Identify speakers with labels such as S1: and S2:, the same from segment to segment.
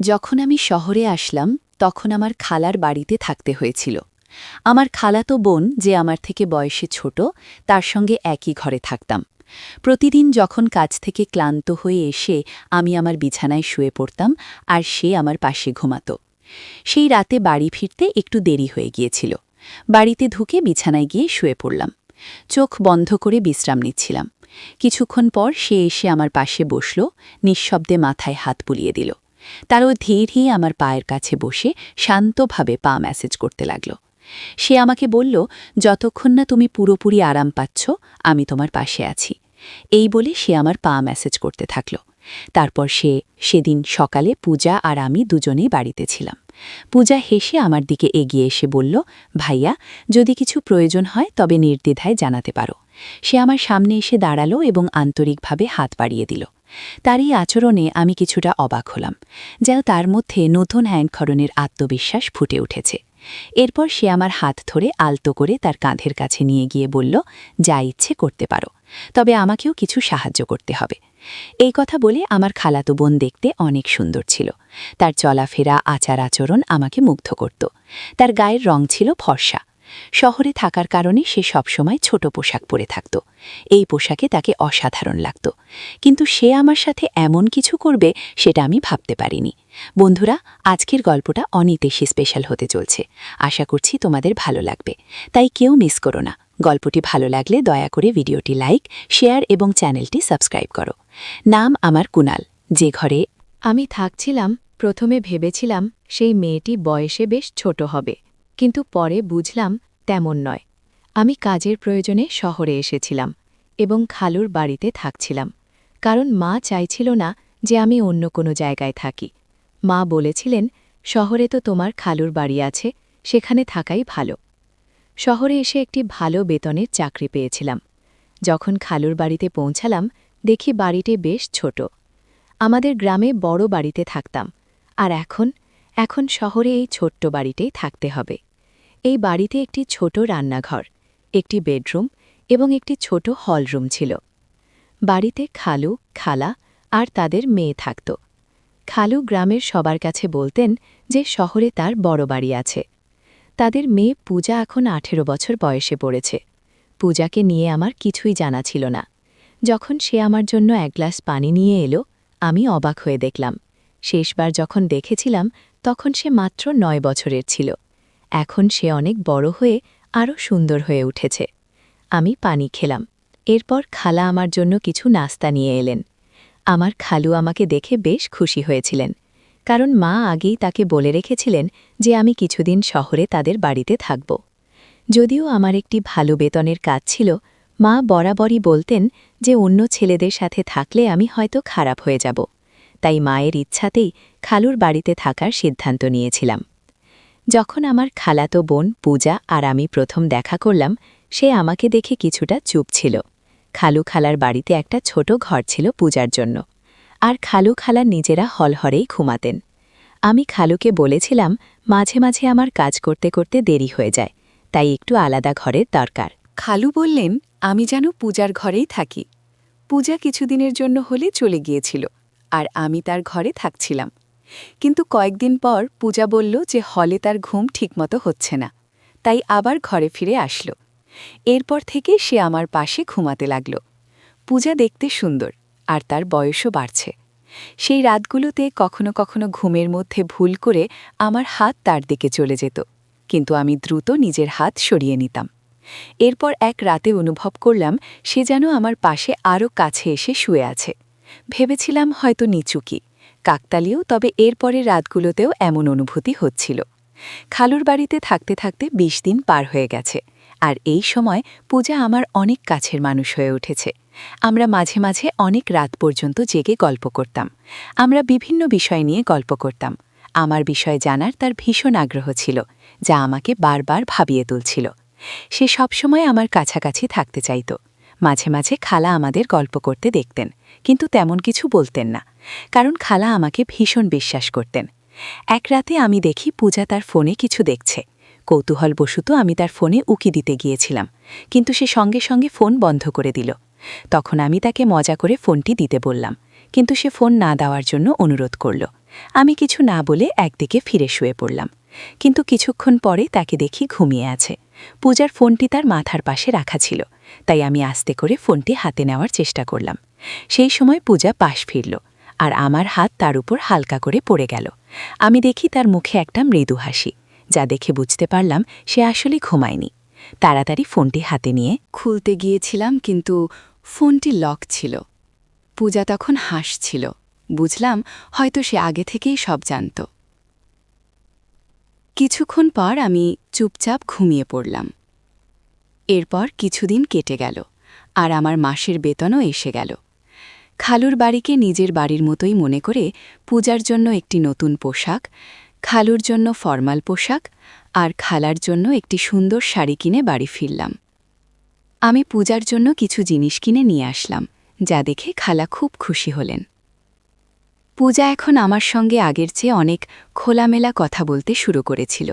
S1: যখন আমি শহরে আসলাম তখন আমার খালার বাড়িতে থাকতে হয়েছিল। আমার খালাতো বোন যে আমার থেকে বয়সে ছোট, তার সঙ্গে একই ঘরে থাকতাম। প্রতিদিন যখন কাজ থেকে ক্লান্ত হয়ে এসে আমি আমার বিছানায় শুয়ে পড়তাম আর সে আমার পাশে ঘুমাত। সেই রাতে বাড়ি ফিরতে একটু দেরি হয়ে গিয়েছিল। বাড়িতে ঢুকে বিছানায় গিয়ে শুয়ে পড়লাম। চোখ বন্ধ করে বিশ্রাম নিচ্ছিলাম। কিছুক্ষণ পর সে এসে আমার পাশে বসল, নিঃশব্দে মাথায় হাত বুলিয়ে দিল। তারও ধীরে আমার পায়ের কাছে বসে শান্তভাবে পা ম্যাসেজ করতে লাগল। সে আমাকে বলল, যতক্ষণ না তুমি পুরোপুরি আরাম পাচ্ছ আমি তোমার পাশে আছি। এই বলে সে আমার পা ম্যাসেজ করতে থাকল। তারপর সেদিন সকালে পূজা আর আমি দুজনেই বাড়িতে ছিলাম। পূজা হেসে আমার দিকে এগিয়ে এসে বলল, ভাইয়া, যদি কিছু প্রয়োজন হয় তবে নির্দ্বিধায় জানাতে পারো। সে আমার সামনে এসে দাঁড়ালো এবং আন্তরিকভাবে হাত বাড়িয়ে দিল। তার এই আচরণে আমি কিছুটা অবাক হলাম, যেন তার মধ্যে নতুন হ্যাংখরণের আত্মবিশ্বাস ফুটে উঠেছে। এরপর সে আমার হাত ধরে আলতো করে তার কাঁধের কাছে নিয়ে গিয়ে বলল, যা ইচ্ছে করতে পারো, তবে আমাকেও কিছু সাহায্য করতে হবে। এই কথা বলে আমার খালাতো বোন দেখতে অনেক সুন্দর ছিল। তার চলাফেরা, আচার আচরণ আমাকে মুগ্ধ করত। তার গায়ের রং ছিল ফর্সা। শহরে থাকার কারণে সে সবসময় ছোট পোশাক পরে থাকত। এই পোশাকে তাকে অসাধারণ লাগত, কিন্তু সে আমার সাথে এমন কিছু করবে সেটা আমি ভাবতে পারিনি। বন্ধুরা, আজকের গল্পটা অনেক বেশি স্পেশাল হতে চলছে। আশা করছি তোমাদের ভালো লাগবে, তাই কেউ মিস করো না। গল্পটি ভালো লাগলে দয়া করে ভিডিওটি লাইক, শেয়ার এবং চ্যানেলটি সাবস্ক্রাইব করো। নাম আমার কুনাল। যে ঘরে আমি থাকছিলাম, প্রথমে ভেবেছিলাম সেই মেয়েটি বয়সে বেশ ছোট হবে, কিন্তু পরে বুঝলাম তেমন নয়। আমি কাজের প্রয়োজনে শহরে এসেছিলাম এবং খালুর বাড়িতে থাকছিলাম, কারণ মা চাইছিল না যে আমি অন্য কোনো জায়গায় থাকি। মা বলেছিলেন, শহরে তো তোমার খালুর বাড়ি আছে, সেখানে থাকাই ভালো। শহরে এসে একটি ভালো বেতনের চাকরি পেয়েছিলাম। যখন খালুর বাড়িতে পৌঁছালাম, দেখি বাড়িটি বেশ ছোট। আমাদের গ্রামে বড় বাড়িতে থাকতাম, আর এখন শহরে এই ছোট্ট বাড়িতেই থাকতে হবে। এই বাড়িতে একটি ছোট রান্নাঘর, একটি বেডরুম এবং একটি ছোট হলরুম ছিল। বাড়িতে খালু, খালা আর তাদের মেয়ে থাকত। খালু গ্রামের সবার কাছে বলতেন যে শহরে তার বড় বাড়ি আছে। তাদের মেয়ে পূজা এখন 18 বছর বয়সে পড়েছে। পূজাকে নিয়ে আমার কিছুই জানা ছিল না। যখন সে আমার জন্য এক গ্লাস পানি নিয়ে এলো, আমি অবাক হয়ে দেখলাম। শেষবার যখন দেখেছিলাম তখন সে মাত্র 9 বছরের ছিল। এখন সে অনেক বড় হয়ে আরও সুন্দর হয়ে উঠেছে। আমি পানি খেলাম। এরপর খালা আমার জন্য কিছু নাস্তা নিয়ে এলেন। আমার খালু আমাকে দেখে বেশ খুশি হয়েছিলেন, কারণ মা আগেই তাকে বলে রেখেছিলেন যে আমি কিছুদিন শহরে তাদের বাড়িতে থাকব। যদিও আমার একটি ভালো বেতনের কাজ ছিল, মা বরাবরই বলতেন যে অন্য ছেলেদের সাথে থাকলে আমি হয়তো খারাপ হয়ে যাব। তাই মায়ের ইচ্ছাতেই খালুর বাড়িতে থাকার সিদ্ধান্ত নিয়েছিলাম। যখন আমার খালাতো বোন পূজা আর আমি প্রথম দেখা করলাম, সে আমাকে দেখে কিছুটা চুপ ছিল। খালু খালার বাড়িতে একটা ছোট ঘর ছিল পূজার জন্য, আর খালু খালা নিজেরা হলহরেই ঘুমাতেন। আমি খালুকে বলেছিলাম, মাঝে মাঝে আমার কাজ করতে করতে দেরি হয়ে যায়, তাই একটু আলাদা ঘরের দরকার। খালু বললেন, আমি যেন পূজার ঘরেই থাকি। পূজা কিছুদিনের জন্য হলে চলে গিয়েছিল, আর আমি তার ঘরে থাকছিলাম। কিন্তু কয়েকদিন পর পূজা বলল যে হলে তার ঘুম ঠিকমতো হচ্ছে না, তাই আবার ঘরে ফিরে আসলো। এরপর থেকে সে আমার পাশে ঘুমাতে লাগল। পূজা দেখতে সুন্দর, আর তার বয়সও বাড়ছে। সেই রাতগুলোতে কখনো কখনো ঘুমের মধ্যে ভুল করে আমার হাত তার দিকে চলে যেত, কিন্তু আমি দ্রুত নিজের হাত সরিয়ে নিতাম। এরপর এক রাতে অনুভব করলাম সে যেন আমার পাশে আরও কাছে এসে শুয়ে আছে। ভেবেছিলাম হয়তো নিচুকি, কাকতালীয়, তবে এরপরের রাতগুলোতেও এমন অনুভূতি হচ্ছিল। খালুর বাড়িতে থাকতে থাকতে 20 দিন পার হয়ে গেছে, আর এই সময় পূজা আমার অনেক কাছের মানুষ হয়ে উঠেছে। আমরা মাঝে মাঝে অনেক রাত পর্যন্ত জেগে গল্প করতাম। আমরা বিভিন্ন বিষয় নিয়ে গল্প করতাম। আমার বিষয় জানার তার ভীষণ আগ্রহ ছিল, যা আমাকে বারবার ভাবিয়ে তুলছিল। সে সবসময় আমার কাছাকাছি থাকতে চাইত। মাঝে মাঝে খালা আমাদের গল্প করতে দেখতেন, কিন্তু তেমন কিছু বলতেন না, কারণ খালা আমাকে ভীষণ বিশ্বাস করতেন। এক রাতে আমি দেখি পূজা তার ফোনে কিছু দেখছে। কৌতূহলবশত আমি তার ফোনে উকি দিতে গিয়েছিলাম, কিন্তু সে সঙ্গে সঙ্গে ফোন বন্ধ করে দিল। তখন আমি তাকে মজা করে ফোনটি দিতে বললাম, কিন্তু সে ফোন না দেওয়ার জন্য অনুরোধ করল।
S2: আমি কিছু না বলে একদিকে ফিরে শুয়ে পড়লাম, কিন্তু কিছুক্ষণ পরে তাকে দেখি ঘুমিয়ে আছে। পূজার ফোনটি তার মাথার পাশে রাখা ছিল, তাই আমি আস্তে করে ফোনটি হাতে নেওয়ার চেষ্টা করলাম। সেই সময় পূজা পাশ ফিরল, আর আমার হাত তার উপর হালকা করে পড়ে গেল। আমি দেখি তার মুখে একটা মৃদু হাসি, যা দেখে বুঝতে পারলাম সে আসলে ঘুমায়নি। তাড়াতাড়ি ফোনটি হাতে নিয়ে
S1: খুলতে গিয়েছিলাম, কিন্তু ফোনটি লক ছিল। পূজা তখন হাসছিল। বুঝলাম হয়তো সে আগে থেকেই সব জানত। কিছুক্ষণ পর আমি চুপচাপ ঘুমিয়ে পড়লাম। এরপর কিছুদিন কেটে গেল, আর আমার মাসের বেতনও এসে গেল। খালুর বাড়িকে নিজের বাড়ির মতোই মনে করে পূজার জন্য একটি নতুন পোশাক, খালুর জন্য ফরমাল পোশাক আর খালার জন্য একটি সুন্দর শাড়ি কিনে বাড়ি ফিরলাম। আমি পূজার জন্য কিছু জিনিস কিনে নিয়ে আসলাম, যা দেখে খালা খুব খুশি হলেন। পূজা এখন আমার সঙ্গে আগের চেয়ে অনেক খোলামেলা কথা বলতে শুরু করেছিল।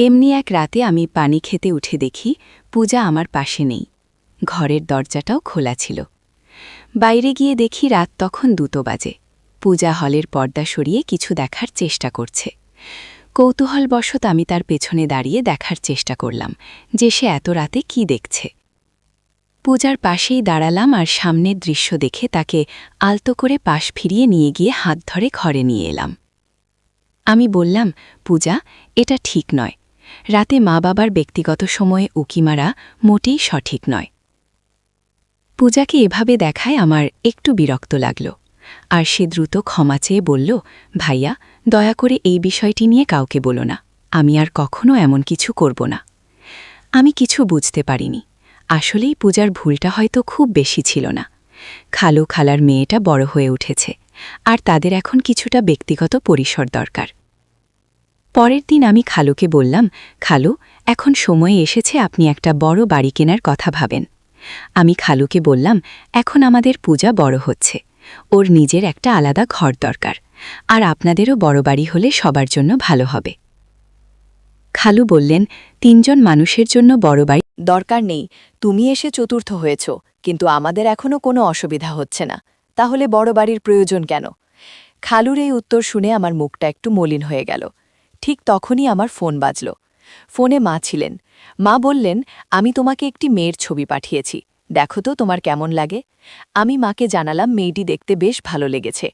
S1: এমনি এক রাতে আমি পানি খেতে উঠে দেখি পূজা আমার পাশে নেই। ঘরের দরজাটাও খোলা ছিল। বাইরে গিয়ে দেখি রাত তখন 2 বাজে। পূজা হলের পর্দা সরিয়ে কিছু দেখার চেষ্টা করছে। কৌতূহলবশত আমি তার পেছনে দাঁড়িয়ে দেখার চেষ্টা করলাম যে সে এত রাতে কি দেখছে। পূজার পাশেই দাঁড়ালাম আর সামনের দৃশ্য দেখে তাকে আলতো করে পাশ ফিরিয়ে নিয়ে গিয়ে হাত ধরে ঘরে নিয়ে এলাম। আমি বললাম, পূজা, এটা ঠিক নয়। রাতে মা বাবার ব্যক্তিগত সময়ে উকি মারা মোটেই সঠিক নয়। পূজাকে এভাবে দেখায় আমার একটু বিরক্ত লাগল, আর সে দ্রুত ক্ষমা চেয়ে বলল, ভাইয়া, দয়া করে এই বিষয়টি নিয়ে কাউকে বলো না। আমি আর কখনো এমন কিছু করব না। আমি কিছু বুঝতে পারিনি। আসলেই পূজার ভুলটা হয়তো খুব বেশি ছিল না। খালু খালার মেয়েটা বড় হয়ে উঠেছে, আর তাদের এখন কিছুটা ব্যক্তিগত পরিসর দরকার। পরের দিন আমি খালুকে বললাম, খালু, এখন সময় এসেছে আপনি একটা বড় বাড়ি কেনার কথা ভাবেন। আমি খালুকে বললাম, এখন আমাদের পূজা বড় হচ্ছে, ওর নিজের একটা আলাদা ঘর দরকার, আর আপনাদেরও বড় বাড়ি হলে সবার জন্য ভালো হবে। খালু বললেন, 3 জন মানুষের জন্য বড় বাড়ি
S3: দরকার নেই। তুমি এসে চতুর্থ হয়েছ, কিন্তু আমাদের এখনও কোনো অসুবিধা হচ্ছে না। তাহলে বড় বাড়ির প্রয়োজন কেন? খালুর এই উত্তর শুনে আমার মুখটা একটু মলিন হয়ে গেল। ঠিক তখনই আমার ফোন বাজল। ফোনে মা ছিলেন। মা বললেন, আমি তোমাকে একটি মেয়ের ছবি পাঠিয়েছি, দেখো তো তোমার কেমন লাগে। আমি মাকে জানালাম মেয়েটি দেখতে বেশ ভালো লেগেছে।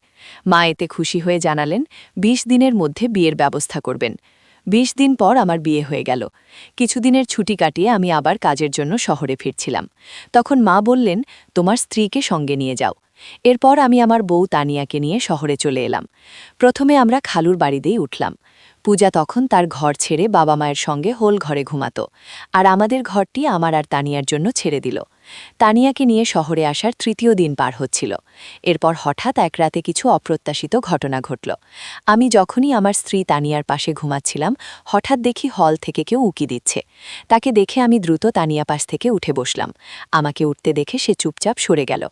S3: মা এতে খুশি হয়ে জানালেন 20 দিনের মধ্যে বিয়ের ব্যবস্থা করবেন। 20 দিন পর আমার বিয়ে হয়ে গেল। কিছুদিনের ছুটি কাটিয়ে আমি আবার কাজের জন্য শহরে ফিরছিলাম। তখন মা বললেন, তোমার স্ত্রীকে সঙ্গে নিয়ে যাও। এরপর আমি আমার বউ তানিয়াকে নিয়ে শহরে চলে এলাম। প্রথমে আমরা খালুর বাড়িতেই উঠলাম। পূজা তখন তার ঘর ছেড়ে বাবা মায়ের সঙ্গে হোল ঘরে ঘুমাত, আর আমাদের ঘরটি আমার আর তানিয়ার জন্য ছেড়ে দিল। তানিয়াকে নিয়ে শহরে আসার 3য় দিন পার হচ্ছিল। এরপর হঠাৎ এক রাতে কিছু অপ্রত্যাশিত ঘটনা ঘটল। আমি যখনই আমার স্ত্রী তানিয়ার পাশে ঘুমাচ্ছিলাম, হঠাৎ দেখি হল থেকে কেউ উকি দিচ্ছে। তাকে দেখে আমি দ্রুত তানিয়া পাশ থেকে উঠে বসলাম। আমাকে উঠতে দেখে সে চুপচাপ সরে গেল।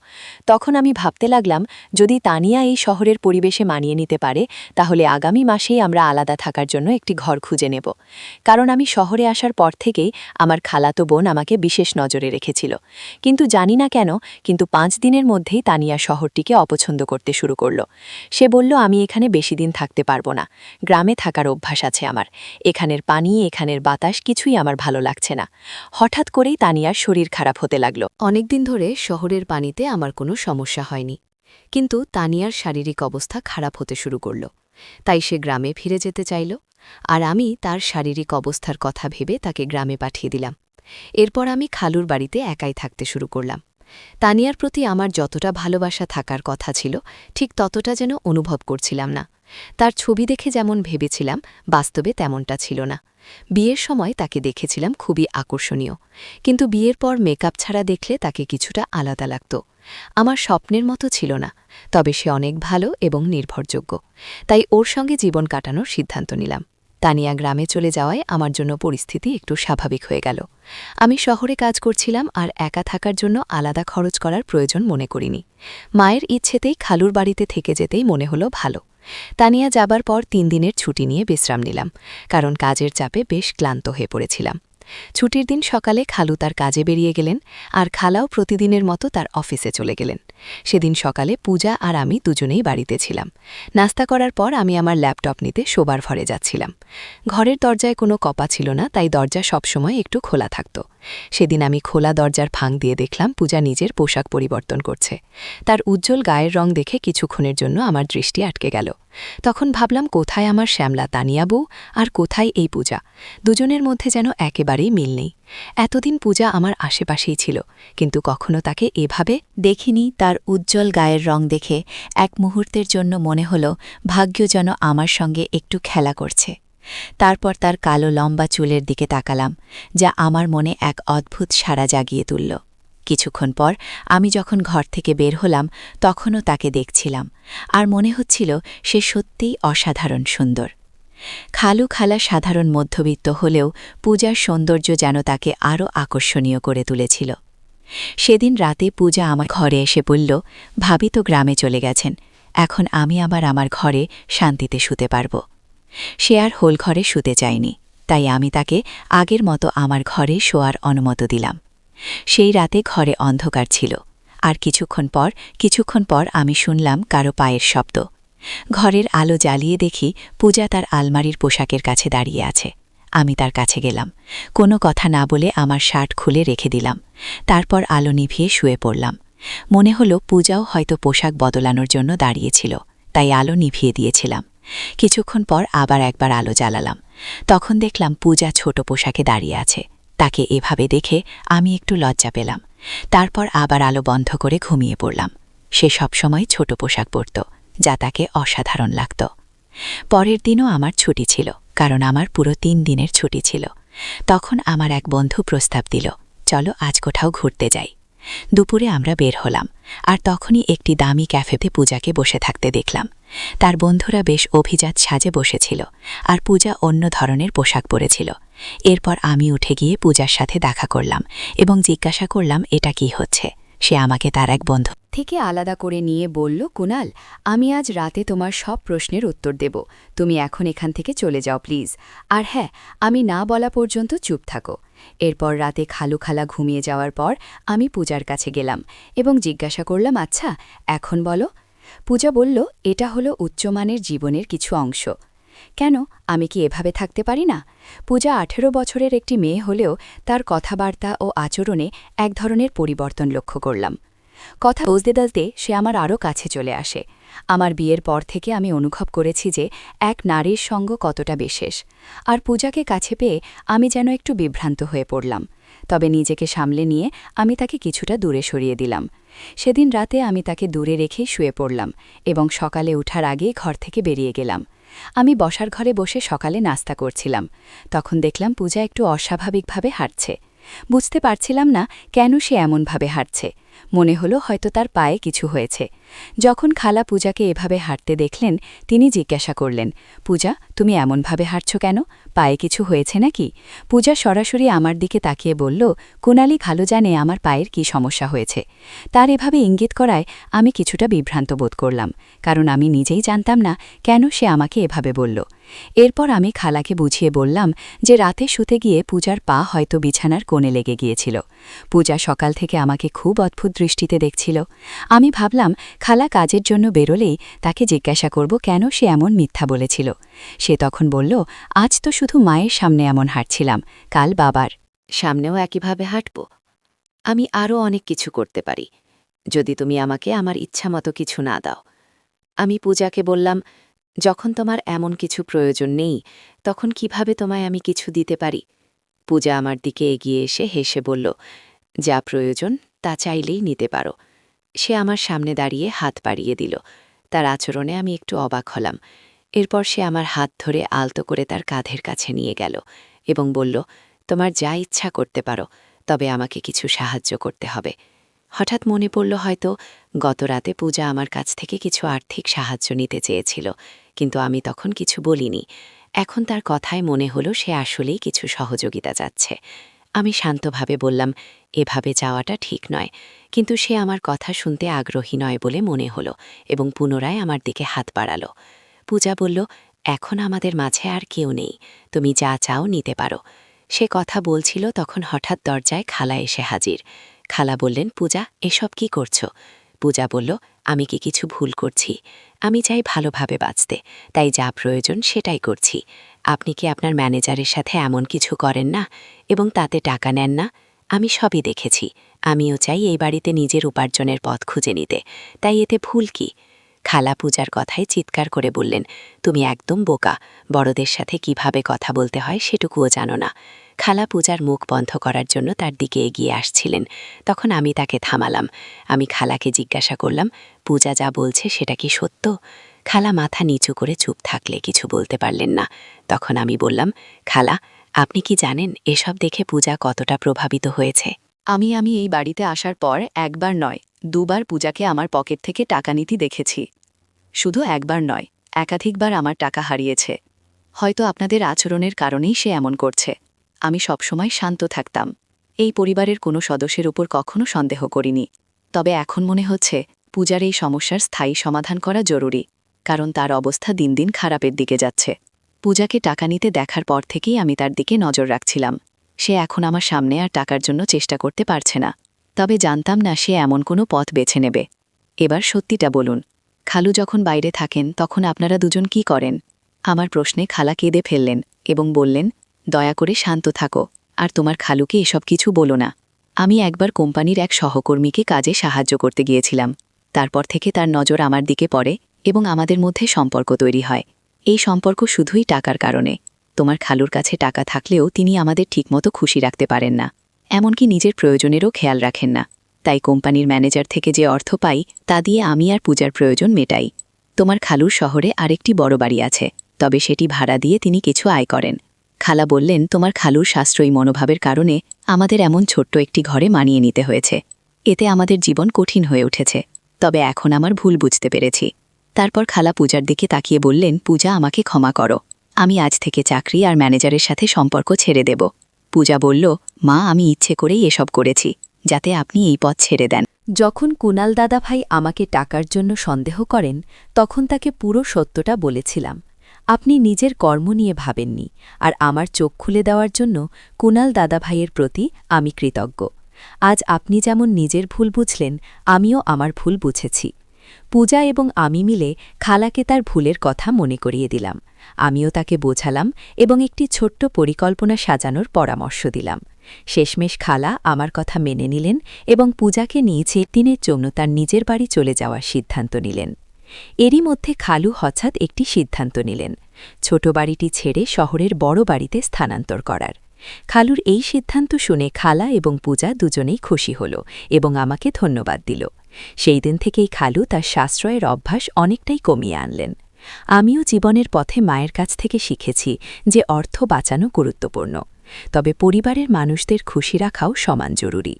S3: তখন আমি ভাবতে লাগলাম, যদি তানিয়া এই শহরের পরিবেশে মানিয়ে নিতে পারে, তাহলে আগামী মাসেই আমরা আলাদা থাকার জন্য একটি ঘর খুঁজে নেব। কারণ আমি শহরে আসার পর থেকেই আমার খালাতো বোন আমাকে বিশেষ নজরে রেখেছিল। কিন্তু জানি না কেন, কিন্তু 5 দিনের মধ্যেই তানিয়া শহরটিকে অপছন্দ করতে শুরু করল। সে বলল, আমি এখানে বেশি দিন থাকতে পারবো না। গ্রামে থাকার অভ্যাস আছে আমার। এখানের পানি, এখানের বাতাস কিছুই আমার ভালো লাগছে না। হঠাৎ করেই তানিয়ার শরীর খারাপ হতে লাগল।
S1: অনেকদিন ধরে শহরের পানিতে আমার কোনো সমস্যা হয়নি, কিন্তু তানিয়ার শারীরিক অবস্থা খারাপ হতে শুরু করল। তাই সে গ্রামে ফিরে যেতে চাইল, আর আমি তার শারীরিক অবস্থার কথা ভেবে তাকে গ্রামে পাঠিয়ে দিলাম। এরপর আমি খালুর বাড়িতে একাই থাকতে শুরু করলাম। তানিয়ার প্রতি আমার যতটা ভালোবাসা থাকার কথা ছিল, ঠিক ততটা যেন অনুভব করছিলাম না। তার ছবি দেখে যেমন ভেবেছিলাম, বাস্তবে তেমনটা ছিল না। বিয়ের সময় তাকে দেখেছিলাম খুবই আকর্ষণীয়, কিন্তু বিয়ের পর মেকআপ ছাড়া দেখলে তাকে কিছুটা আলাদা লাগত। আমার স্বপ্নের মতো ছিল না, তবে সে অনেক ভালো এবং নির্ভরযোগ্য। তাই ওর সঙ্গে জীবন কাটানোর সিদ্ধান্ত নিলাম। তানিয়া গ্রামে চলে যাওয়ায় আমার জন্য পরিস্থিতি একটু স্বাভাবিক হয়ে গেল। আমি শহরে কাজ করছিলাম আর একা থাকার জন্য আলাদা খরচ করার প্রয়োজন মনে করিনি। মায়ের ইচ্ছেতেই খালুর বাড়িতে থেকে যেতেই মনে হলো ভালো। তানিয়া যাবার পর 3 দিনের ছুটি নিয়ে বিশ্রাম নিলাম, কারণ কাজের চাপে বেশ ক্লান্ত হয়ে পড়েছিলাম। ছুটির দিন সকালে খালু তার কাজে বেরিয়ে গেলেন, আর খালাও প্রতিদিনের মতো তার অফিসে চলে গেলেন।
S3: সেদিন সকালে পূজা আর আমি দুজনেই বাড়িতে ছিলাম। নাস্তা করার পর আমি আমার ল্যাপটপ নিতে শোবার ঘরে যাচ্ছিলাম। ঘরের দরজায় কোনো কপা ছিল না, তাই দরজা সবসময় একটু খোলা থাকত। সেদিন আমি খোলা দরজার ফাঁক দিয়ে দেখলাম পূজা নিজের পোশাক পরিবর্তন করছে। তার উজ্জ্বল গায়ের রং দেখে কিছুক্ষণের জন্য আমার দৃষ্টি আটকে গেল। তখন ভাবলাম, কোথায় আমার শ্যামলা তানিয়া বউ আর কোথায় এই পূজা? দুজনের মধ্যে যেন একেবারেই মিল নেই। এতদিন পূজা আমার আশেপাশেই ছিল, কিন্তু কখনো তাকে এভাবে
S1: দেখিনি। তার উজ্জ্বল গায়ের রং দেখে এক মুহূর্তের জন্য মনে হল ভাগ্য যেন আমার সঙ্গে একটু খেলা করছে। তারপর তার কালো লম্বা চুলের দিকে তাকালাম, যা আমার মনে এক অদ্ভুত সাড়া জাগিয়ে তুলল। কিছুক্ষণ পর আমি যখন ঘর থেকে বের হলাম, তখনও তাকে দেখছিলাম, আর মনে হচ্ছিল সে সত্যিই অসাধারণ সুন্দর। খালা সাধারণ মধ্যবিত্ত হলেও পূজার সৌন্দর্য যেন তাকে আরও আকর্ষণীয় করে তুলেছিল। সেদিন রাতে পূজা আমার ঘরে এসে বলল, ভাবি তো গ্রামে চলে গেছেন, এখন আমি আমার ঘরে শান্তিতে শুতে পারব। সে আর হোল ঘরে শুতে চায়নি, তাই আমি তাকে আগের মতো আমার ঘরে শোয়ার অনুমতি দিলাম। সেই রাতে ঘরে অন্ধকার ছিল, আর কিছুক্ষণ পর আমি শুনলাম কারো পায়ের শব্দ। ঘরের আলো জ্বালিয়ে দেখি পূজা তার আলমারির পোশাকের কাছে দাঁড়িয়ে আছে। আমি তার কাছে গেলাম, কোনো কথা না বলে আমার শার্ট খুলে রেখে দিলাম। তারপর আলো নিভিয়ে শুয়ে পড়লাম। মনে হলো পূজাও হয়তো পোশাক বদলানোর জন্য দাঁড়িয়েছিল, তাই আলো নিভিয়ে দিয়েছিলাম। কিছুক্ষণ পর আবার একবার আলো জ্বালালাম। তখন দেখলাম পূজা ছোট পোশাকে দাঁড়িয়ে আছে। তাকে এভাবে দেখে আমি একটু লজ্জা পেলাম। তারপর আবার আলো বন্ধ করে ঘুমিয়ে পড়লাম। সে সবসময় ছোট পোশাক পরত, যা তাকে অসাধারণ লাগত। পরের দিনও আমার ছুটি ছিল, কারণ আমার পুরো 3 দিনের ছুটি ছিল। তখন আমার এক বন্ধু প্রস্তাব দিল, চলো আজ কোথাও ঘুরতে যাই। দুপুরে আমরা বের হলাম, আর তখনই একটি দামি ক্যাফেতে পূজাকে বসে থাকতে দেখলাম। তার বন্ধুরা বেশ অভিজাত সাজে বসেছিল, আর পূজা অন্য ধরনের পোশাক পরেছিল। এরপর আমি উঠে গিয়ে পূজার সাথে দেখা করলাম এবং জিজ্ঞাসা করলাম এটা কি হচ্ছে। সে আমাকে তার এক বন্ধু
S2: থেকে আলাদা করে নিয়ে বলল, কুনাল, আমি আজ রাতে তোমার সব প্রশ্নের উত্তর দেব। তুমি এখন এখান থেকে চলে যাও প্লিজ। আর হ্যাঁ, আমি না বলা পর্যন্ত চুপ থাকো। এরপর রাতে খালা ঘুমিয়ে যাওয়ার পর আমি পূজার কাছে গেলাম এবং জিজ্ঞাসা করলাম, আচ্ছা এখন বলো। পূজা বলল, এটা হলো উচ্চমানের জীবনের কিছু অংশ। কেন, আমি কি এভাবে থাকতে পারি না? পূজা 18 বছরের একটি মেয়ে হলেও তার কথাবার্তা ও আচরণে এক ধরনের পরিবর্তন লক্ষ্য করলাম। কথা বলতে সে আমার আরও কাছে চলে আসে। আমার বিয়ের পর থেকে আমি অনুভব করেছি যে এক নারীর সঙ্গ কতটা বিশেষ। আর পূজাকে কাছে পেয়ে আমি যেন একটু বিভ্রান্ত হয়ে পড়লাম। তবে নিজেকে সামলে নিয়ে আমি তাকে কিছুটা দূরে সরিয়ে দিলাম। সেদিন রাতে আমি তাকে দূরে রেখেই শুয়ে পড়লাম এবং সকালে ওঠার আগেই ঘর থেকে বেরিয়ে গেলাম। আমি বসার ঘরে বসে সকালে নাস্তা করছিলাম। তখন দেখলাম পূজা একটু অস্বাভাবিকভাবে হাঁটছে। বুঝতে পারছিলাম না কেন সে এমনভাবে হাঁটছে। মনে হলো হয়তো তার পায়ে কিছু হয়েছে। যখন খালা পূজাকে এভাবে হাঁটতে দেখলেন, তিনি জিজ্ঞাসা করলেন, পূজা, তুমি এমনভাবে হাঁটছ কেন? পায়ে কিছু হয়েছে নাকি? পূজা সরাসরি আমার দিকে তাকিয়ে বলল, কুনালি ভালো জানে আমার পায়ের কি সমস্যা হয়েছে। তার এভাবে ইঙ্গিত করায় আমি কিছুটা বিভ্রান্ত বোধ করলাম, কারণ আমি নিজেই জানতাম না কেন সে আমাকে এভাবে বলল। এরপর আমি খালাকে বুঝিয়ে বললাম যে রাতে শুতে গিয়ে পূজার পা হয়তো বিছানার কোণে লেগে গিয়েছিল। পূজা সকাল থেকে আমাকে খুব অদ্ভুত দৃষ্টিতে দেখছিল। আমি ভাবলাম খালা কাজের জন্য বেরোলেই তাকে জিজ্ঞাসা করব কেন সে এমন মিথ্যা বলেছিল। সে তখন বলল, আজ তো শুধু মায়ের সামনে এমন হাঁটছিলাম, কাল বাবার
S1: সামনেও একইভাবে হাঁটব। আমি আরও অনেক কিছু করতে পারি, যদি তুমি আমাকে আমার ইচ্ছামতো কিছু না দাও। আমি পূজাকে বললাম, যখন তোমার এমন কিছু প্রয়োজন নেই, তখন কিভাবে তোমায় আমি কিছু দিতে পারি? পূজা আমার দিকে এগিয়ে এসে হেসে বলল, যা প্রয়োজন তা চাইলেই নিতে পারো। সে আমার সামনে দাঁড়িয়ে হাত বাড়িয়ে দিল। তার আচরণে আমি একটু অবাক হলাম। এরপর সে আমার হাত ধরে আলতো করে তার কাঁধের কাছে নিয়ে গেল এবং বলল, তোমার যা ইচ্ছা করতে পারো, তবে আমাকে কিছু সাহায্য করতে হবে। হঠাৎ মনে পড়ল হয়তো গত রাতে পূজা আমার কাছ থেকে কিছু আর্থিক সাহায্য নিতে চেয়েছিল, কিন্তু আমি তখন কিছু বলিনি। এখন তার কথায় মনে হলো সে আসলেই কিছু সহযোগিতা চাচ্ছে। আমি শান্তভাবে বললাম, এভাবে যাওয়াটা ঠিক নয়, কিন্তু সে আমার কথা শুনতে আগ্রহী নয় বলে মনে হলো এবং পুনরায় আমার দিকে হাত বাড়াল। পূজা বলল, এখন আমাদের মাঝে আর কেউ নেই, তুমি যা চাও নিতে পারো। সে কথা বলছিল তখন হঠাৎ দরজায় খালা এসে হাজির। খালা বললেন, পূজা, এসব কি করছো?
S2: পূজা বলল, আমি কি কিছু ভুল করছি? আমি চাই ভালোভাবে বাঁচতে, তাই যা প্রয়োজন সেটাই করছি। আপনি কি আপনার ম্যানেজারের সাথে এমন কিছু করেন না এবং তাতে টাকা নেন না? আমি সবই দেখেছি। আমিও চাই এই বাড়িতে নিজের উপার্জনের পথ খুঁজে নিতে, তাই এতে ভুল কি? খালা পূজার কথায় চিৎকার করে বললেন, তুমি একদম বোকা, বড়দের সাথে কিভাবে কথা বলতে হয় সেটুকুও জানো না। খালা পূজার মুখ বন্ধ করার জন্য তার দিকে এগিয়ে আসছিলেন। তখন আমি তাকে থামালাম। আমি খালাকে জিজ্ঞাসা করলাম, পূজা যা বলছে সেটা কি সত্য? খালা মাথা নিচু করে চুপ থাকলে কিছু বলতে পারলেন না। তখন আমি বললাম, খালা, আপনি কি জানেন এসব দেখে পূজা কতটা প্রভাবিত হয়েছে?
S1: আমি এই বাড়িতে আসার পর একবার নয়, দুবার পূজাকে আমার পকেট থেকে টাকা নিতে দেখেছি। শুধু একবার নয়, একাধিকবার আমার টাকা হারিয়েছে। হয়তো আপনাদের আচরণের কারণেই সে এমন করছে। আমি সবসময় শান্ত থাকতাম। এই পরিবারের কোনো সদস্যের উপর কখনো সন্দেহ করিনি। তবে এখন মনে হচ্ছে পূজার এই সমস্যার স্থায়ী সমাধান করা জরুরি, কারণ তার অবস্থা দিন দিন খারাপের দিকে যাচ্ছে। পূজাকে টাকা নিতে দেখার পর থেকেই আমি তার দিকে নজর রাখছিলাম। সে এখন আমার সামনে আর টাকার জন্য চেষ্টা করতে পারছে না। তবে জানতাম না সে এমন কোনো পথ বেছে নেবে। এবার সত্যিটা বলুন, খালু যখন বাইরে থাকেন তখন আপনারা দুজন কি করেন? আমার প্রশ্নে খালা কেঁদে ফেললেন এবং বললেন, দয়া করে শান্ত থাকো, আর তোমার খালুকে এসব কিছু বলো না। আমি একবার কোম্পানির এক সহকর্মীকে কাজে সাহায্য করতে গিয়েছিলাম। তারপর থেকে তার নজর আমার দিকে পড়ে এবং আমাদের মধ্যে সম্পর্ক তৈরি হয়। এই সম্পর্ক শুধুই টাকার কারণে। তোমার খালুর কাছে টাকা থাকলেও তিনি আমাদের ঠিকমতো খুশি রাখতে পারেন না, এমনকি নিজের প্রয়োজনেরও খেয়াল রাখেন না। তাই কোম্পানির ম্যানেজার থেকে যে অর্থ পাই তা দিয়ে আমি আর পূজার প্রয়োজন মেটাই। তোমার খালুর শহরে আরেকটি বড় বাড়ি আছে, তবে সেটি ভাড়া দিয়ে তিনি কিছু আয় করেন। খালা বললেন, তোমার খালুর সাশ্রয়ী মনোভাবের কারণে আমাদের এমন ছোট্ট একটি ঘরে মানিয়ে নিতে হয়েছে। এতে আমাদের জীবন কঠিন হয়ে উঠেছে। তবে এখন আমার ভুল বুঝতে পেরেছি। তারপর খালা পূজার দিকে তাকিয়ে বললেন, পূজা, আমাকে ক্ষমা করো। আমি আজ থেকে চাকরি আর ম্যানেজারের সাথে সম্পর্ক ছেড়ে দেব। পূজা বলল, মা, আমি ইচ্ছে করেই এসব করেছি, যাতে আপনি এই পথ ছেড়ে দেন।
S2: যখন কুনাল দাদাভাই আমাকে টাকার জন্য সন্দেহ করেন, তখন তাকে পুরো সত্যটা বলেছিলাম। আপনি নিজের কর্ম নিয়ে ভাবেননি, আর আমার চোখ খুলে দেওয়ার জন্য কুনাল দাদাভাইয়ের প্রতি আমি কৃতজ্ঞ। আজ আপনি যেমন নিজের ভুল বুঝলেন, আমিও আমার ভুল বুঝেছি। পূজা এবং আমি মিলে খালাকে তার ভুলের কথা মনে করিয়ে দিলাম। আমিও তাকে বোঝালাম এবং একটি ছোট্ট পরিকল্পনা সাজানোর পরামর্শ দিলাম। শেষমেশ খালা আমার কথা মেনে নিলেন এবং পূজাকে নিয়ে 4 দিনের জন্য তার নিজের বাড়ি চলে যাওয়ার সিদ্ধান্ত নিলেন। এরই মধ্যে খালু হঠাৎ একটি সিদ্ধান্ত নিলেন, ছোট বাড়িটি ছেড়ে শহরের বড় বাড়িতে স্থানান্তর করার। খালুর এই সিদ্ধান্ত শুনে খালা এবং পূজা দুজনেই খুশি হল এবং আমাকে ধন্যবাদ দিল। সেই দিন থেকেই খালু তার সাশ্রয়ের অভ্যাস অনেকটাই কমিয়ে আনলেন। আমিও জীবনের পথে মায়ের কাছ থেকে শিখেছি যে অর্থ বাঁচানো গুরুত্বপূর্ণ, তবে পরিবারের মানুষদের খুশি রাখাও সমান জরুরি।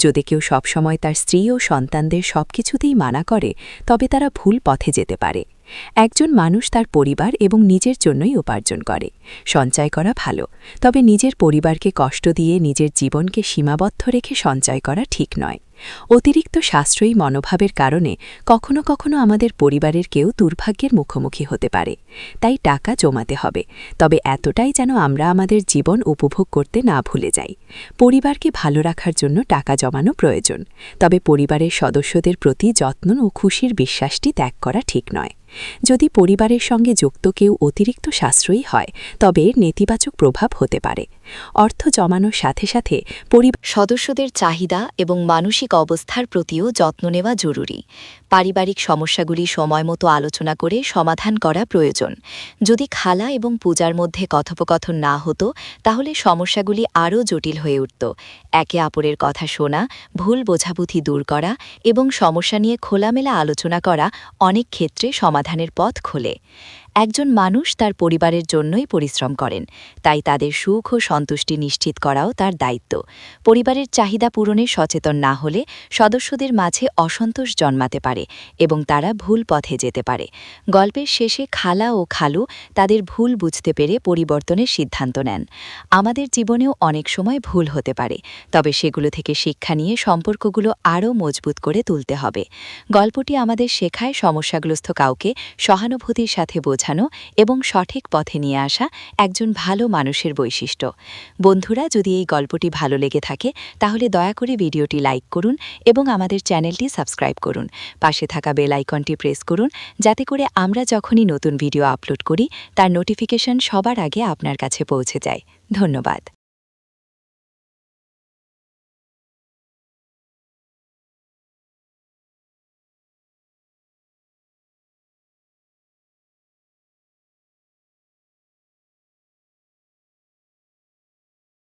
S2: যদি কেউ সবসময় তার স্ত্রী ও সন্তানদের সবকিছুতেই মানা করে, তবে তারা ভুল পথে যেতে পারে। একজন মানুষ তার পরিবার এবং নিজের জন্যই উপার্জন করে। সঞ্চয় করা ভালো, তবে নিজের পরিবারকে কষ্ট দিয়ে নিজের জীবনকে সীমাবদ্ধ রেখে সঞ্চয় করা ঠিক নয়। অতিরিক্ত সাশ্রয়ী মনোভাবের কারণে কখনো কখনো আমাদের পরিবারের কেউ দুর্ভাগ্যের মুখোমুখি হতে পারে। তাই টাকা জমাতে হবে, তবে এতটাই যেন আমরা আমাদের জীবন উপভোগ করতে না ভুলে যাই। পরিবারকে ভালো রাখার জন্য টাকা জমানো প্রয়োজন, তবে পরিবারের সদস্যদের প্রতি যত্ন ও খুশির বিশ্বাসটি ত্যাগ করা ঠিক নয়। যদি পরিবারের সঙ্গে যুক্ত কেউ অতিরিক্ত সাশ্রয়ী হয়, তবে এর নেতিবাচক প্রভাব হতে পারে। অর্থ জমানোর সাথে সাথে
S3: সদস্যদের চাহিদা এবং মানসিক অবস্থার প্রতিও যত্ন নেওয়া জরুরি। পারিবারিক সমস্যাগুলি সময়মতো আলোচনা করে সমাধান করা প্রয়োজন। যদি খালা এবং পূজার মধ্যে কথোপকথন না হতো, তাহলে সমস্যাগুলি আরও জটিল হয়ে উঠত। একে অপরের কথা শোনা, ভুল বোঝাবুঝি দূর করা এবং সমস্যা নিয়ে খোলামেলা আলোচনা করা অনেক ক্ষেত্রে সমাধানের পথ খোলে। একজন মানুষ তার পরিবারের জন্যই পরিশ্রম করেন, তাই তাদের সুখ ও সন্তুষ্টি নিশ্চিত করাও তার দায়িত্ব। পরিবারের চাহিদা পূরণে সচেতন না হলে সদস্যদের মাঝে অসন্তোষ জন্মাতে পারে এবং তারা ভুল পথে যেতে পারে। গল্পের শেষে খালা ও খালু তাদের ভুল বুঝতে পেরে পরিবর্তনের সিদ্ধান্ত নেন। আমাদের জীবনেও অনেক সময় ভুল হতে পারে, তবে সেগুলো থেকে শিক্ষা নিয়ে সম্পর্কগুলো আরও মজবুত করে তুলতে হবে। গল্পটি আমাদের শেখায় সমস্যাগ্রস্ত কাউকে সহানুভূতির সাথে বোঝা
S2: বোঝানো এবং সঠিক পথে নিয়ে আসা একজন ভালো মানুষের বৈশিষ্ট্য। বন্ধুরা, যদি এই গল্পটি ভালো লেগে থাকে তাহলে দয়া করে ভিডিওটি লাইক করুন এবং আমাদের চ্যানেলটি সাবস্ক্রাইব করুন। পাশে থাকা বেল আইকনটি প্রেস করুন যাতে করে আমরা যখনই নতুন ভিডিও আপলোড করি তার নোটিফিকেশন সবার আগে আপনার কাছে পৌঁছে যায়। ধন্যবাদ।